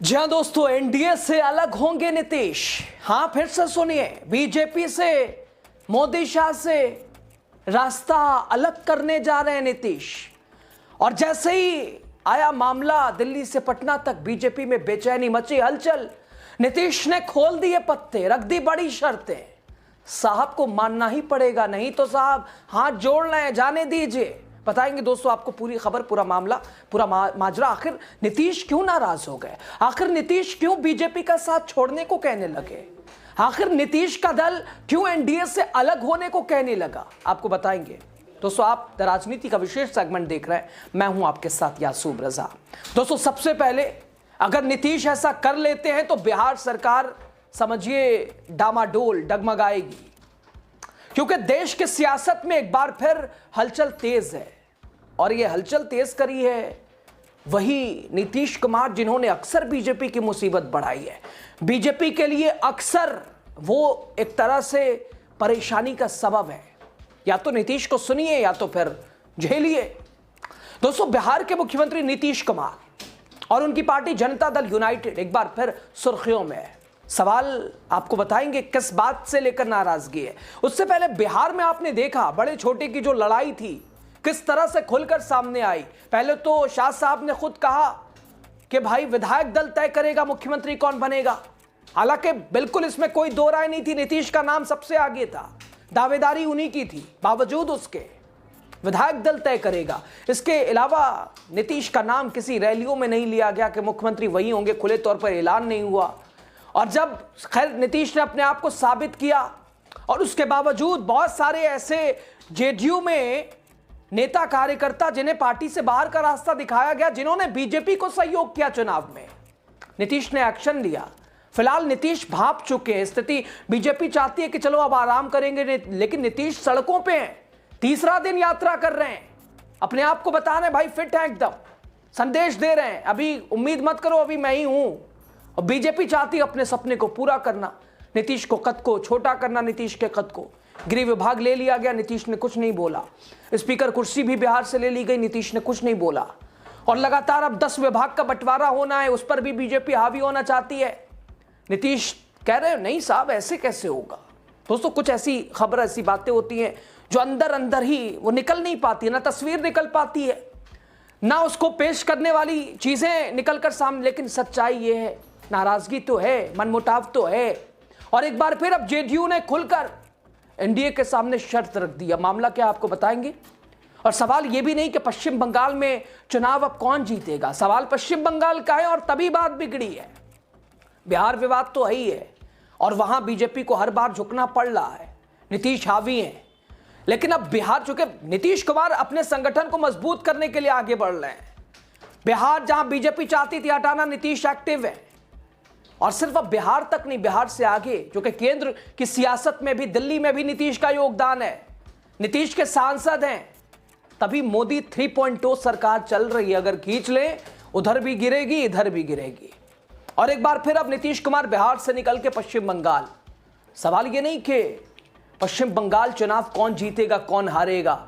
जी हाँ दोस्तों, एनडीए से अलग होंगे नीतीश। हाँ, फिर से सुनिए, बीजेपी से, मोदी शाह से रास्ता अलग करने जा रहे हैं नीतीश। और जैसे ही आया मामला दिल्ली से पटना तक, बीजेपी में बेचैनी मची, हलचल। नीतीश ने खोल दिए पत्ते, रख दी बड़ी शर्तें। साहब को मानना ही पड़ेगा, नहीं तो साहब हाथ जोड़ लें, जाने दीजिए। बताएंगे दोस्तों आपको पूरी खबर, पूरा मामला, पूरा माजरा। आखिर नीतीश क्यों नाराज हो गए, आखिर नीतीश क्यों बीजेपी का साथ छोड़ने को कहने लगे, आखिर नीतीश का दल क्यों एनडीए से अलग होने को कहने लगा, आपको बताएंगे दोस्तों। आप द राजनीति का विशेष सेगमेंट देख रहे हैं, मैं हूं आपके साथ यासूब रजा। दोस्तों सबसे पहले, अगर नीतीश ऐसा कर लेते हैं तो बिहार सरकार समझिए डामाडोल, डगमगाएगी, क्योंकि देश के सियासत में एक बार फिर हलचल तेज है। और ये हलचल तेज करी है वही नीतीश कुमार, जिन्होंने अक्सर बीजेपी की मुसीबत बढ़ाई है। बीजेपी के लिए अक्सर वो एक तरह से परेशानी का सबब है। या तो नीतीश को सुनिए या तो फिर झेलिए। दोस्तों, बिहार के मुख्यमंत्री नीतीश कुमार और उनकी पार्टी जनता दल यूनाइटेड एक बार फिर सुर्खियों में है। सवाल आपको बताएंगे किस बात से लेकर नाराजगी है। उससे पहले बिहार में आपने देखा बड़े छोटे की जो लड़ाई थी किस तरह से खुलकर सामने आई। पहले तो शाह साहब ने खुद कहा कि भाई विधायक दल तय करेगा मुख्यमंत्री कौन बनेगा। हालांकि बिल्कुल इसमें कोई दो राय नहीं थी, नीतीश का नाम सबसे आगे था, दावेदारी उन्हीं की थी। बावजूद उसके विधायक दल तय करेगा। इसके अलावा नीतीश का नाम किसी रैलियों में नहीं लिया गया कि मुख्यमंत्री वही होंगे, खुले तौर पर ऐलान नहीं हुआ। और जब खैर नीतीश ने अपने आप को साबित किया, और उसके बावजूद बहुत सारे ऐसे जेडीयू में नेता कार्यकर्ता जिन्हें पार्टी से बाहर का रास्ता दिखाया गया, जिन्होंने बीजेपी को सहयोग किया चुनाव में, नीतीश ने एक्शन लिया। फिलहाल नीतीश भाप चुके हैं स्थिति। बीजेपी चाहती है कि चलो अब आराम करेंगे, लेकिन नीतीश सड़कों पे हैं, तीसरा दिन यात्रा कर रहे हैं, अपने आप को बता रहे हैं भाई फिट है एकदम, संदेश दे रहे हैं अभी उम्मीद मत करो, अभी मैं ही हूं। और बीजेपी चाहती है अपने सपने को पूरा करना, नीतीश को कद को छोटा करना, नीतीश के कद को। गृह विभाग ले लिया गया, नीतीश ने कुछ नहीं बोला। स्पीकर कुर्सी भी बिहार से ले ली गई, नीतीश ने कुछ नहीं बोला। और लगातार अब 10 विभाग का बंटवारा होना है, उस पर भी बीजेपी हावी होना चाहती है। नीतीश कह रहे हैं नहीं साहब ऐसे कैसे होगा। दोस्तों कुछ ऐसी खबर, ऐसी बातें होती हैं जो अंदर अंदर ही वो निकल नहीं पाती है, ना तस्वीर निकल पाती है, ना उसको पेश करने वाली चीजें निकलकर सामने। लेकिन सच्चाई ये है, नाराजगी तो है, मनमुटाव तो है। और एक बार फिर अब जेडीयू ने खुलकर एनडीए के सामने शर्त रख दी। मामला क्या आपको बताएंगे। और सवाल यह भी नहीं कि पश्चिम बंगाल में चुनाव अब कौन जीतेगा, सवाल पश्चिम बंगाल का है और तभी बात बिगड़ी है। बिहार विवाद तो है ही है और वहां बीजेपी को हर बार झुकना पड़ रहा है, नीतीश हावी हैं। लेकिन अब बिहार, चूंकि नीतीश कुमार अपने संगठन को मजबूत करने के लिए आगे बढ़ रहे हैं। बिहार जहां बीजेपी चाहती थी हटाना, नीतीश एक्टिव है। और सिर्फ अब बिहार तक नहीं, बिहार से आगे, क्योंकि केंद्र की सियासत में भी, दिल्ली में भी नीतीश का योगदान है, नीतीश के सांसद हैं। तभी मोदी 3.0 सरकार चल रही है। अगर खींच ले, उधर भी गिरेगी, इधर भी गिरेगी। और एक बार फिर अब नीतीश कुमार बिहार से निकल के पश्चिम बंगाल। सवाल ये नहीं कि पश्चिम बंगाल चुनाव कौन जीतेगा कौन हारेगा,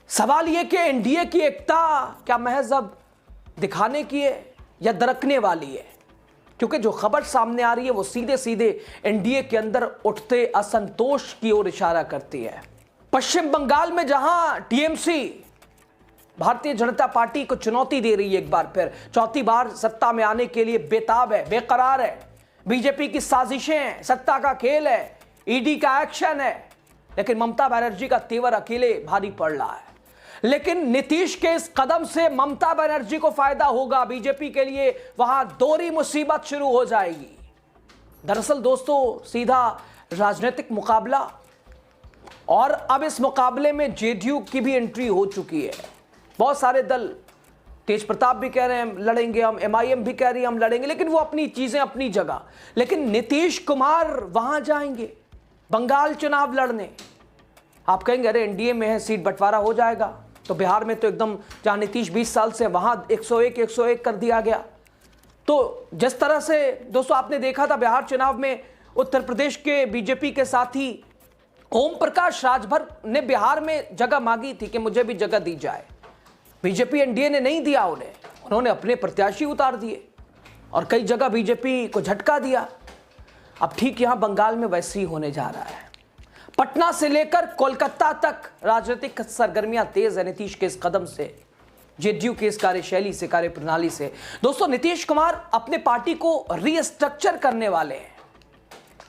सवाल यह कि एनडीए की एकता क्या महज अब दिखाने की है या दरकने वाली है। क्योंकि जो खबर सामने आ रही है वो सीधे सीधे एनडीए के अंदर उठते असंतोष की ओर इशारा करती है। पश्चिम बंगाल में जहां टीएमसी भारतीय जनता पार्टी को चुनौती दे रही है, एक बार फिर चौथी बार सत्ता में आने के लिए बेताब है, बेकरार है, बीजेपी की साजिशें हैं, सत्ता का खेल है, ईडी का एक्शन है, लेकिन ममता बनर्जी का तेवर अकेले भारी पड़ रहा है। लेकिन नीतीश के इस कदम से ममता बनर्जी को फायदा होगा, बीजेपी के लिए वहां दोहरी मुसीबत शुरू हो जाएगी। दरअसल दोस्तों सीधा राजनीतिक मुकाबला, और अब इस मुकाबले में जेडीयू की भी एंट्री हो चुकी है। बहुत सारे दल, तेज प्रताप भी कह रहे हैं लड़ेंगे हम, एमआईएम भी कह रही है हम लड़ेंगे, लेकिन वो अपनी चीजें अपनी जगह। लेकिन नीतीश कुमार वहां जाएंगे बंगाल चुनाव लड़ने। आप कहेंगे अरे एनडीए में है, सीट बंटवारा हो जाएगा। तो बिहार में तो एकदम, जहां नीतीश 20 साल से, वहां 101 कर दिया गया। तो जिस तरह से दोस्तों आपने देखा था बिहार चुनाव में, उत्तर प्रदेश के बीजेपी के साथी ओम प्रकाश राजभर ने बिहार में जगह मांगी थी कि मुझे भी जगह दी जाए। बीजेपी एनडीए ने नहीं दिया उन्हें, उन्होंने अपने प्रत्याशी उतार दिए। और कई जगह बीजेपी को झटका दिया। अब ठीक यहां बंगाल में वैसे ही होने जा रहा है। पटना से लेकर कोलकाता तक राजनीतिक सरगर्मियां तेज है नीतीश के इस कदम से, जेडीयू की इस कार्यशैली से, कार्यप्रणाली से। दोस्तों, नीतीश कुमार अपने पार्टी को रीस्ट्रक्चर करने वाले हैं।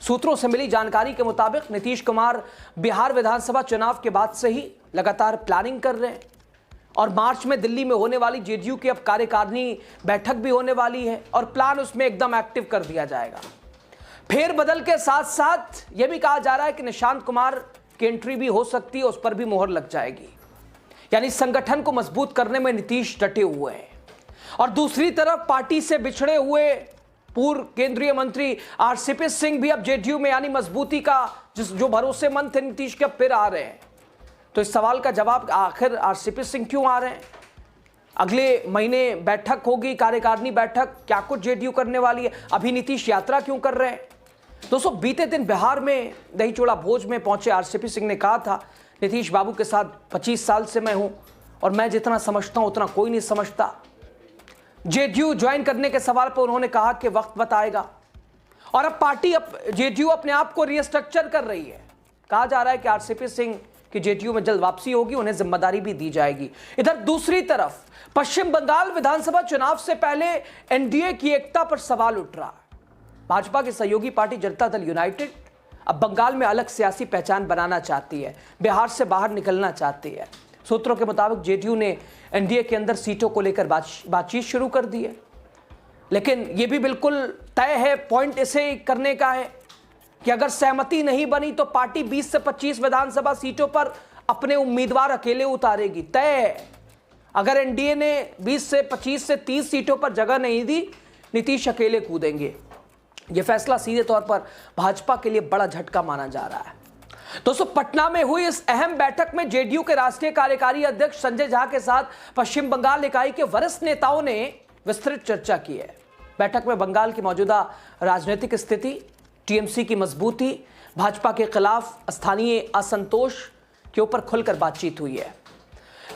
सूत्रों से मिली जानकारी के मुताबिक नीतीश कुमार बिहार विधानसभा चुनाव के बाद से ही लगातार प्लानिंग कर रहे हैं और मार्च में दिल्ली में होने वाली जेडीयू की अब कार्यकारिणी बैठक भी होने वाली है और प्लान उसमें एकदम एक्टिव कर दिया जाएगा। फेरबदल के साथ साथ यह भी कहा जा रहा है कि निशांत कुमार की एंट्री भी हो सकती है, उस पर भी मोहर लग जाएगी। यानी संगठन को मजबूत करने में नीतीश डटे हुए हैं। और दूसरी तरफ पार्टी से बिछड़े हुए पूर्व केंद्रीय मंत्री आरसीपी सिंह भी अब जेडीयू में, यानी मजबूती का जो भरोसेमंद थे नीतीश के, अब फिर आ रहे हैं। तो इस सवाल का जवाब, आखिर आरसीपी सिंह क्यों आ रहे हैं? अगले महीने बैठक होगी, कार्यकारिणी बैठक, क्या कुछ जेडीयू करने वाली है? अभी नीतीश यात्रा क्यों कर रहे हैं? दोस्तों, बीते दिन बिहार में दही चूड़ा भोज में पहुंचे आरसीपी सिंह ने कहा था, नीतीश बाबू के साथ 25 साल से मैं हूं और मैं जितना समझता हूं उतना कोई नहीं समझता। जेडीयू ज्वाइन करने के सवाल पर उन्होंने कहा कि वक्त बताएगा। और अब पार्टी, अब जेडीयू अपने आप को रीस्ट्रक्चर कर रही है। कहा जा रहा है कि आरसीपी सिंह की जेडीयू में जल्द वापसी होगी, उन्हें जिम्मेदारी भी दी जाएगी। इधर दूसरी तरफ पश्चिम बंगाल विधानसभा चुनाव से पहले एनडीए की एकता पर सवाल उठ रहा है। भाजपा की सहयोगी पार्टी जनता दल यूनाइटेड अब बंगाल में अलग सियासी पहचान बनाना चाहती है, बिहार से बाहर निकलना चाहती है। सूत्रों के मुताबिक जेडीयू ने एनडीए के अंदर सीटों को लेकर बातचीत शुरू कर दी है, लेकिन यह भी बिल्कुल तय है, पॉइंट इसे करने का है कि अगर सहमति नहीं बनी तो पार्टी 20 से 25 विधानसभा सीटों पर अपने उम्मीदवार अकेले उतारेगी। तय है, अगर एनडीए ने 20 से 25 से 30 सीटों पर जगह नहीं दी, नीतीश अकेले कूदेंगे। यह फैसला सीधे तौर पर भाजपा के लिए बड़ा झटका माना जा रहा है। दोस्तों, पटना में हुई इस अहम बैठक में जेडीयू के राष्ट्रीय कार्यकारी अध्यक्ष संजय झा के साथ पश्चिम बंगाल इकाई के वरिष्ठ नेताओं ने विस्तृत चर्चा की है। बैठक में बंगाल की मौजूदा राजनीतिक स्थिति, टीएमसी की मजबूती, भाजपा के खिलाफ स्थानीय असंतोष के ऊपर खुलकर बातचीत हुई है।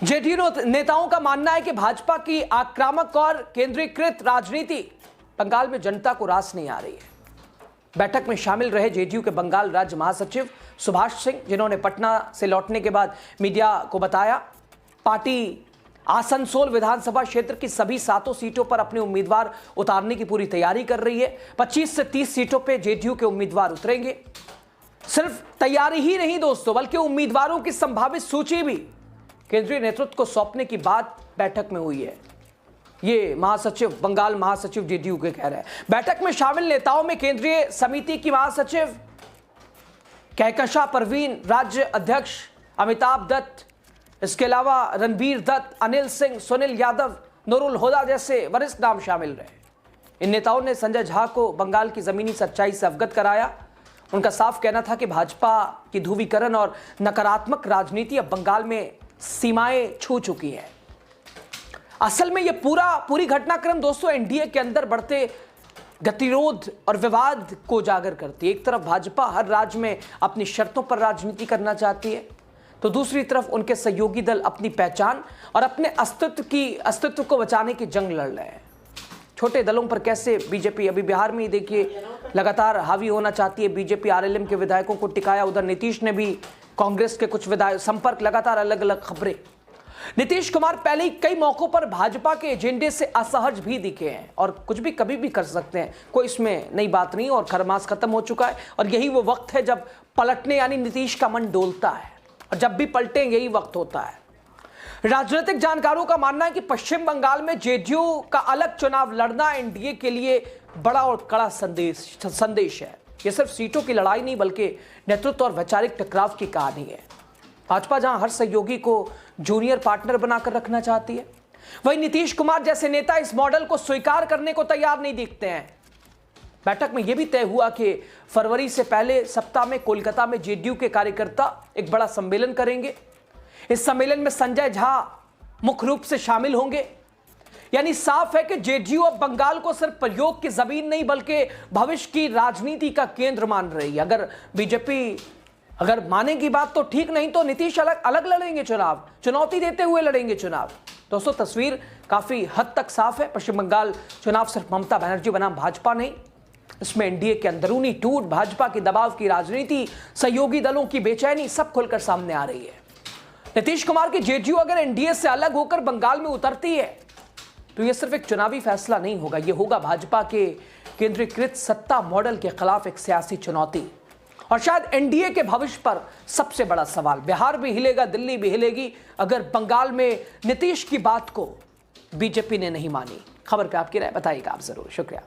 जेडीयू नेताओं का मानना है कि भाजपा की आक्रामक और केंद्रीकृत राजनीति बंगाल में जनता को रास नहीं आ रही है। बैठक में शामिल रहे जेडीयू के बंगाल राज्य महासचिव सुभाष सिंह, जिन्होंने पटना से लौटने के बाद मीडिया को बताया, पार्टी आसनसोल विधानसभा क्षेत्र की सभी 7 सीटों पर अपने उम्मीदवार उतारने की पूरी तैयारी कर रही है। 25 से 30 सीटों पर जेडीयू के उम्मीदवार उतरेंगे। सिर्फ तैयारी ही नहीं दोस्तों, बल्कि उम्मीदवारों की संभावित सूची भी केंद्रीय नेतृत्व को सौंपने की बात बैठक में हुई है। ये महासचिव, बंगाल महासचिव जेडीयू के कह रहे हैं। बैठक में शामिल नेताओं में केंद्रीय समिति की महासचिव कहकशा परवीन, राज्य अध्यक्ष अमिताभ दत्त, इसके अलावा रणबीर दत्त, अनिल सिंह, सुनील यादव, नूरुल हुदा जैसे वरिष्ठ नाम शामिल रहे। इन नेताओं ने संजय झा को बंगाल की जमीनी सच्चाई से अवगत कराया। उनका साफ कहना था कि भाजपा की ध्रुवीकरण और नकारात्मक राजनीति अब बंगाल में सीमाएं छू चुकी है। असल में यह पूरी घटनाक्रम दोस्तों एनडीए के अंदर बढ़ते गतिरोध और विवाद को उजागर करती है। एक तरफ भाजपा हर राज्य में अपनी शर्तों पर राजनीति करना चाहती है, तो दूसरी तरफ उनके सहयोगी दल अपनी पहचान और अपने अस्तित्व को बचाने की जंग लड़ रहे हैं। छोटे दलों पर कैसे बीजेपी, अभी बिहार में ही देखिए, लगातार हावी होना चाहती है। बीजेपी आरएलएम के विधायकों को टिकाया, उधर नीतीश ने भी कांग्रेस के कुछ विधायक संपर्क, लगातार अलग अलग खबरें। नीतीश कुमार पहले ही कई मौकों पर भाजपा के एजेंडे से असहज भी दिखे हैं और कुछ भी कभी भी कर सकते हैं, कोई इसमें नई बात नहीं। और खरमास खत्म हो चुका है और यही वो वक्त है जब पलटने, यानी नीतीश का मन डोलता है, और जब भी पलटे यही वक्त होता है। राजनीतिक जानकारों का मानना है कि पश्चिम बंगाल में जेडीयू का अलग चुनाव लड़ना एनडीए के लिए बड़ा और कड़ा संदेश है। यह सिर्फ सीटों की लड़ाई नहीं, बल्कि नेतृत्व और वैचारिक टकराव की कहानी है। भाजपा जहां हर सहयोगी को जूनियर पार्टनर बनाकर रखना चाहती है, वहीं नीतीश कुमार जैसे नेता इस मॉडल को स्वीकार करने को तैयार नहीं दिखते हैं। बैठक में यह भी तय हुआ कि फरवरी से पहले सप्ताह में कोलकाता में जेडीयू के कार्यकर्ता एक बड़ा सम्मेलन करेंगे। इस सम्मेलन में संजय झा मुख्य रूप से शामिल होंगे। यानी साफ है कि जेडीयू अब बंगाल को सिर्फ प्रयोग की जमीन नहीं, बल्कि भविष्य की राजनीति का केंद्र मान रही है। अगर बीजेपी अगर मानेगी बात तो ठीक, नहीं तो नीतीश अलग अलग लड़ेंगे चुनाव, चुनौती देते हुए लड़ेंगे चुनाव। दोस्तों तस्वीर काफी हद तक साफ है। पश्चिम बंगाल चुनाव सिर्फ ममता बनर्जी बनाम भाजपा नहीं, इसमें एनडीए के अंदरूनी टूट, भाजपा की दबाव की राजनीति, सहयोगी दलों की बेचैनी सब खुलकर सामने आ रही है। नीतीश कुमार की जेडीयू अगर एनडीए से अलग होकर बंगाल में उतरती है तो यह सिर्फ एक चुनावी फैसला नहीं होगा, यह होगा भाजपा के केंद्रीकृत सत्ता मॉडल के खिलाफ एक सियासी चुनौती और शायद एनडीए के भविष्य पर सबसे बड़ा सवाल। बिहार भी हिलेगा, दिल्ली भी हिलेगी अगर बंगाल में नीतीश की बात को बीजेपी ने नहीं मानी। खबर पे आपकी राय बताइएगा आप जरूर। शुक्रिया।